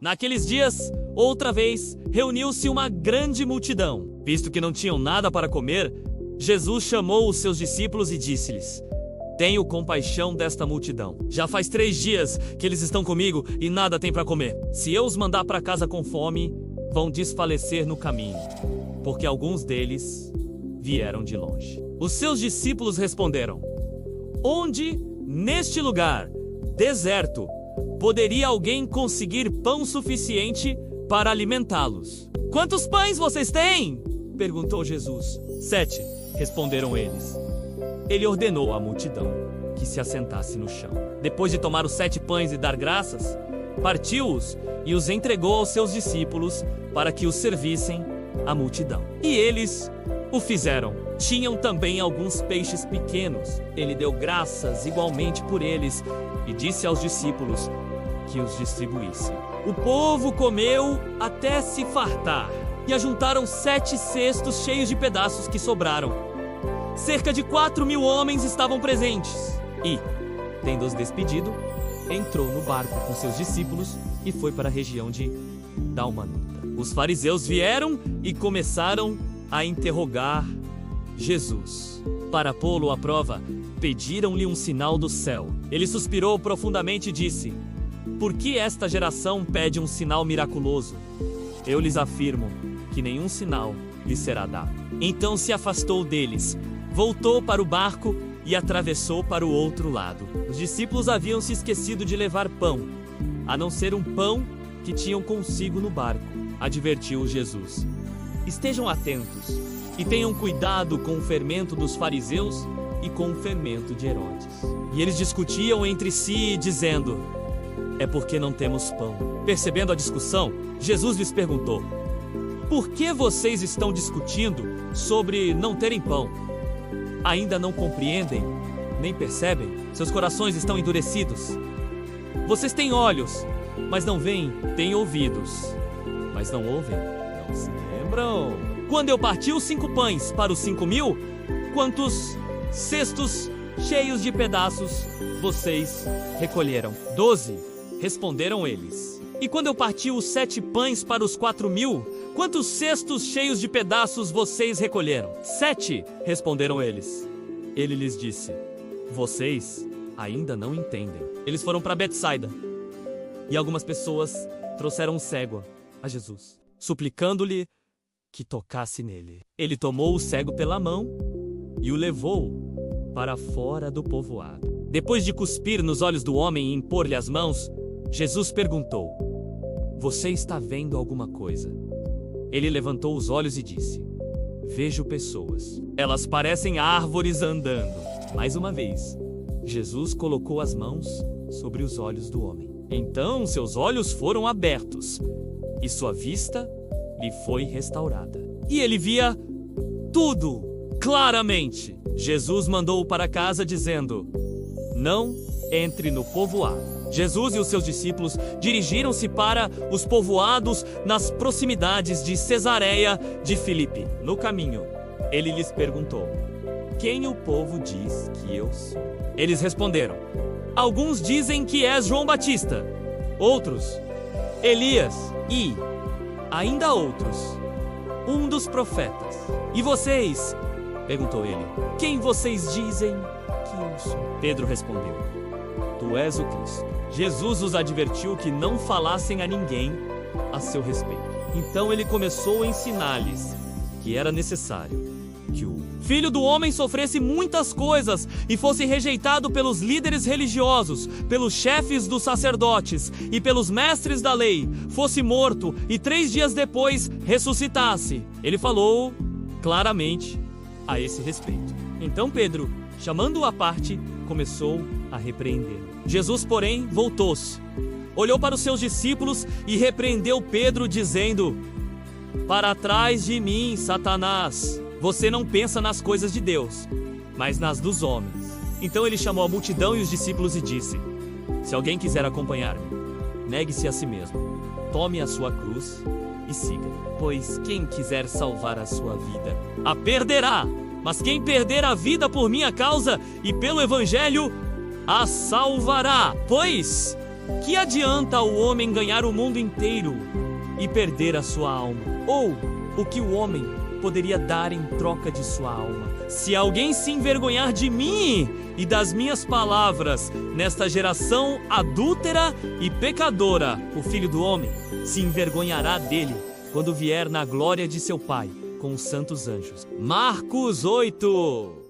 Naqueles dias, outra vez, reuniu-se uma grande multidão. Visto que não tinham nada para comer, Jesus chamou os seus discípulos e disse-lhes: Tenho compaixão desta multidão. Já faz 3 dias que eles estão comigo e nada têm para comer. Se eu os mandar para casa com fome, vão desfalecer no caminho, porque alguns deles vieram de longe. Os seus discípulos responderam: Onde, neste lugar deserto, poderia alguém conseguir pão suficiente para alimentá-los? Quantos pães vocês têm? Perguntou Jesus. 7, responderam eles. Ele ordenou à multidão que se assentasse no chão. Depois de tomar os 7 pães e dar graças, partiu-os e os entregou aos seus discípulos para que os servissem à multidão. E eles o fizeram. Tinham também alguns peixes pequenos. Ele deu graças igualmente por eles e disse aos discípulos que os distribuíssem. O povo comeu até se fartar e ajuntaram 7 cestos cheios de pedaços que sobraram. Cerca de 4.000 homens estavam presentes. E, tendo-os despedido, entrou no barco com seus discípulos e foi para a região de Dalmanuta. Os fariseus vieram e começaram a interrogar Jesus. Para pô-lo à prova, pediram-lhe um sinal do céu. Ele suspirou profundamente e disse: Por que esta geração pede um sinal miraculoso? Eu lhes afirmo que nenhum sinal lhe será dado. Então se afastou deles, voltou para o barco e atravessou para o outro lado. Os discípulos haviam se esquecido de levar pão, a não ser um pão que tinham consigo no barco. Advertiu Jesus: Estejam atentos e tenham cuidado com o fermento dos fariseus e com o fermento de Herodes. E eles discutiam entre si, dizendo: É porque não temos pão. Percebendo a discussão, Jesus lhes perguntou: Por que vocês estão discutindo sobre não terem pão? Ainda não compreendem, nem percebem? Seus corações estão endurecidos. Vocês têm olhos, mas não veem, têm ouvidos, mas não ouvem. Não se lembram? Quando eu parti os 5 pães para os 5.000, quantos cestos cheios de pedaços vocês recolheram? 12, responderam eles. E quando eu parti os 7 pães para os 4.000, quantos cestos cheios de pedaços vocês recolheram? 7, responderam eles. Ele lhes disse: Vocês ainda não entendem. Eles foram para Betsaida, e algumas pessoas trouxeram um cego a Jesus, suplicando-lhe que tocasse nele. Ele tomou o cego pela mão e o levou para fora do povoado. Depois de cuspir nos olhos do homem e impor-lhe as mãos, Jesus perguntou: Você está vendo alguma coisa? Ele levantou os olhos e disse: Vejo pessoas. Elas parecem árvores andando. Mais uma vez, Jesus colocou as mãos sobre os olhos do homem. Então seus olhos foram abertos e sua vista lhe foi restaurada. E ele via tudo claramente. Jesus mandou-o para casa dizendo: Não entre no povoado. Jesus e os seus discípulos dirigiram-se para os povoados nas proximidades de Cesareia de Filipe. No caminho, ele lhes perguntou: Quem o povo diz que eu sou? Eles responderam: Alguns dizem que és João Batista, outros, Elias e, ainda outros, um dos profetas. E vocês? Perguntou ele: Quem vocês dizem que eu sou? Pedro respondeu: Tu és o Cristo. Jesus os advertiu que não falassem a ninguém a seu respeito. Então ele começou a ensinar-lhes que era necessário que o Filho do Homem sofresse muitas coisas e fosse rejeitado pelos líderes religiosos, pelos chefes dos sacerdotes e pelos mestres da lei, fosse morto e 3 dias depois ressuscitasse. Ele falou claramente a esse respeito. Então Pedro, chamando-o à parte, começou a repreendê-lo. Jesus, porém, voltou-se, olhou para os seus discípulos e repreendeu Pedro, dizendo: Para trás de mim, Satanás, você não pensa nas coisas de Deus, mas nas dos homens. Então ele chamou a multidão e os discípulos e disse: Se alguém quiser acompanhar-me, negue-se a si mesmo, tome a sua cruz e siga-me. Pois quem quiser salvar a sua vida, a perderá. Mas quem perder a vida por minha causa e pelo Evangelho, a salvará. Pois Que adianta o homem ganhar o mundo inteiro e perder a sua alma? Ou o que o homem poderia dar em troca de sua alma? Se alguém se envergonhar de mim e das minhas palavras nesta geração adúltera e pecadora, o Filho do Homem se envergonhará dele quando vier na glória de seu Pai com os santos anjos. Marcos 8.